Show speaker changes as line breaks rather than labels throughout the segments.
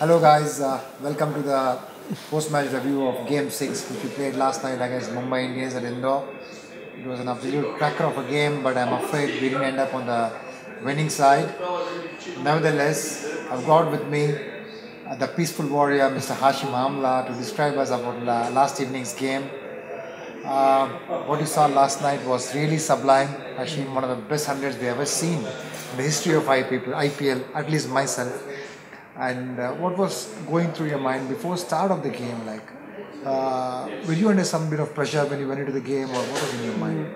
Hello guys, welcome to the post-match review of Game 6 which we played last night against Mumbai Indians at Indore. It was an absolute cracker of a game, but I'm afraid we didn't end up on the winning side. Nevertheless, I've got with me the peaceful warrior Mr. Hashim Amla to describe us about last evening's game. Uh, what you saw last night was really sublime. Hashim, one of the best hundreds we ever seen in the history of IPL, at least myself. And what was going through your mind before start of the game? Were you under some bit of pressure when you went into the game, or what was in your mind?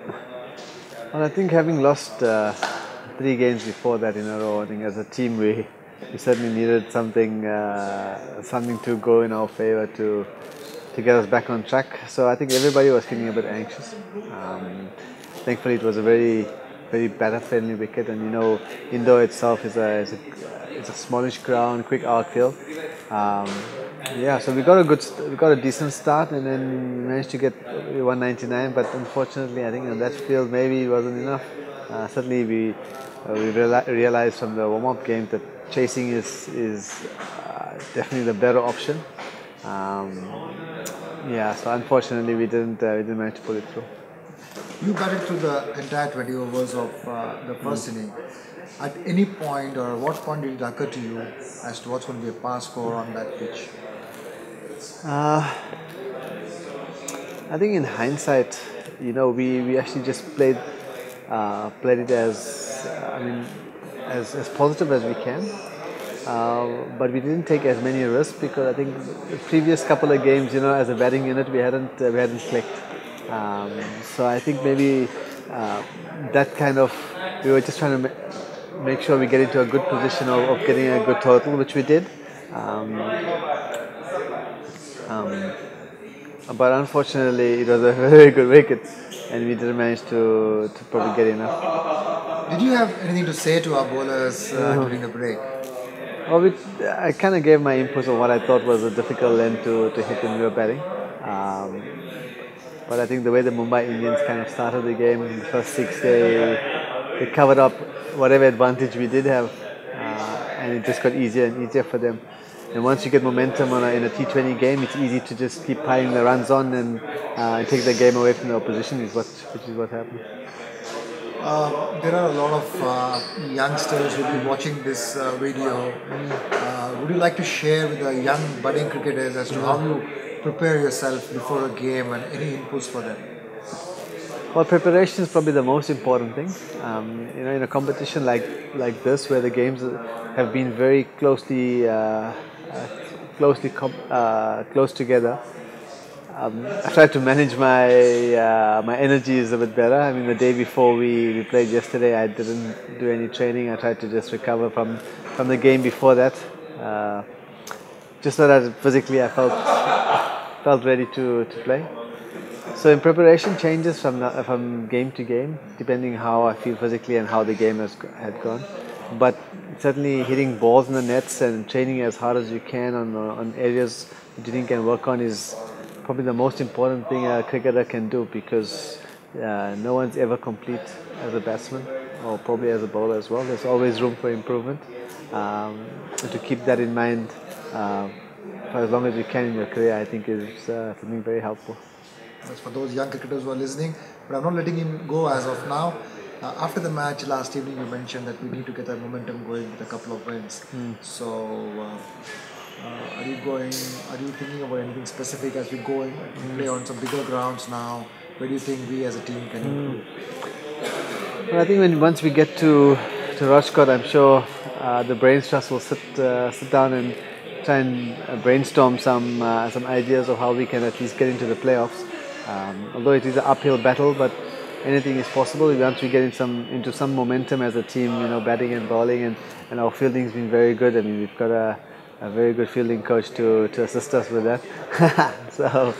Well, I think having lost 3 games before that in a row, I think as a team we certainly needed something to go in our favor to get us back on track. So I think everybody was feeling a bit anxious. Thankfully, it was a very batter-friendly wicket, and Indore itself is a smallish ground, quick outfield. So we got a decent start, and then managed to get 199. But unfortunately, I think on that field maybe it wasn't enough. Certainly, we realized from the warm-up game that chasing is definitely the better option. So unfortunately, we didn't manage to pull it through.
You batted through the entire 20 overs of the first inning. At any point, or what point did it occur to you as to what's going to be a pass score on that pitch?
I think in hindsight, we actually just played it as positive as we can. But we didn't take as many risks because I think the previous couple of games, as a batting unit, we hadn't clicked. So I think maybe we were just trying to make sure we get into a good position of getting a good total, which we did. But unfortunately, it was a very good wicket, and we didn't manage to probably get enough.
Did you have anything to say to our bowlers during the break?
Well, I kind of gave my inputs on what I thought was a difficult length to hit when we were batting. But I think the way the Mumbai Indians kind of started the game, in the first 6, they covered up whatever advantage we did have, and it just got easier and easier for them. And once you get momentum in a T20 game, it's easy to just keep piling the runs on and take the game away from the opposition, which is what happened.
There are a lot of youngsters who will be watching this video. Would you like to share with the young budding cricketers as to how you prepare yourself before a game and any inputs for them?
Well, preparation is probably the most important thing. In a competition like this, where the games have been very closely close together, I tried to manage my energies a bit better. I mean, the day before we played yesterday, I didn't do any training. I tried to just recover from the game before that, just so that physically I felt ready to play. So in preparation, changes from game to game, depending how I feel physically and how the game had gone. But certainly hitting balls in the nets and training as hard as you can on areas that you think can work on is probably the most important thing a cricketer can do, because no one's ever complete as a batsman, or probably as a bowler as well. There's always room for improvement. And to keep that in mind for as long as you can in your career, I think is something very helpful.
That's for those young cricketers who are listening, but I'm not letting him go as of now. After the match last evening, you mentioned that we need to get that momentum going with a couple of wins. So, are you thinking about anything specific as we go and play on some bigger grounds now? Where do you think we as a team can improve?
Well, I think once we get to Rajkot, I'm sure the brain trust will sit down and try and brainstorm some ideas of how we can at least get into the playoffs. Although it is an uphill battle, but anything is possible once we get into some momentum as a team. Batting and bowling, and our fielding's been very good. I mean, we've got a very good fielding coach to assist us with that. so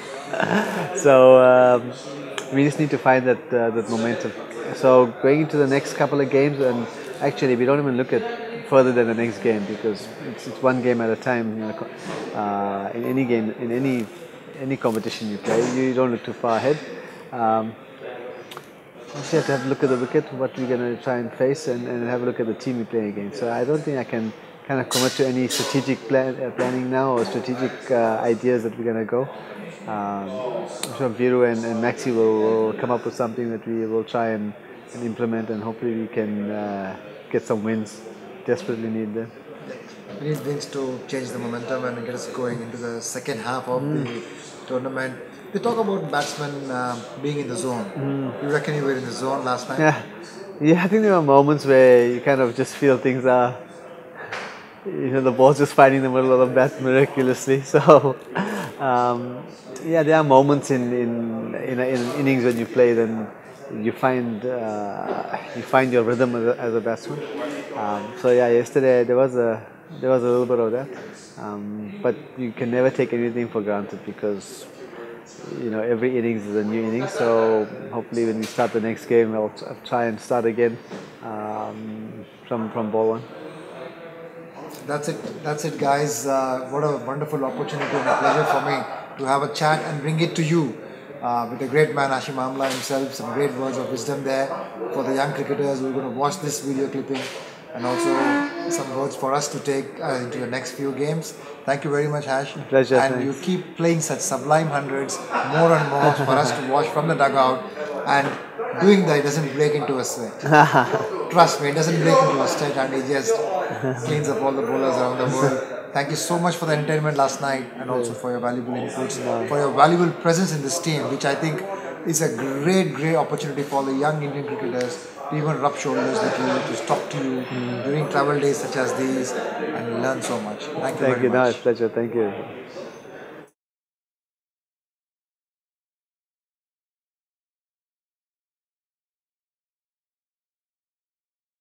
we just need to find that momentum. So going into the next couple of games, and actually we don't even look at further than the next game, because it's one game at a time. In any game, in any competition you play, you don't look too far ahead. Also, you have to have a look at the wicket, what we're going to try and face, and have a look at the team we're playing against. So I don't think I can kind of commit to any strategic planning now or strategic ideas that we're going to go. I'm sure Viru and Maxi will come up with something that we will try and implement, and hopefully we can get some wins. Desperately need them.
We need wins to change the momentum and get us going into the second half of the tournament. We talk about batsmen being in the zone. You reckon you were in the zone last night?
Yeah, I think there are moments where you kind of just feel things are, the ball's just finding the middle of the bat miraculously. So, there are moments in innings when you play, then you find your rhythm as a batsman. Yesterday there was a little bit of that, but you can never take anything for granted because every innings is a new innings. So hopefully when we start the next game, I'll try and start again from ball one.
That's it, guys. What a wonderful opportunity and a pleasure for me to have a chat and bring it to you with the great man Hashim Amla himself. Some great words of wisdom there for the young cricketers who are going to watch this video clipping, and also some words for us to take into the next few games. Thank you very much, Hash.
Pleasure.
And
thanks.
you keep playing such sublime hundreds more and more for us to watch from the dugout. And doing that, it doesn't break into a sweat. Trust me, it doesn't break into a sweat, and it just cleans up all the bowlers around the world. Thank you so much for the entertainment last night, and also for your valuable inputs, for your valuable presence in this team, which I think is a great opportunity for the young Indian cricketers to even rub shoulders with you, to talk to you during travel days such as these, and learn so much. Thank you very much.
No, it's a pleasure. Thank you.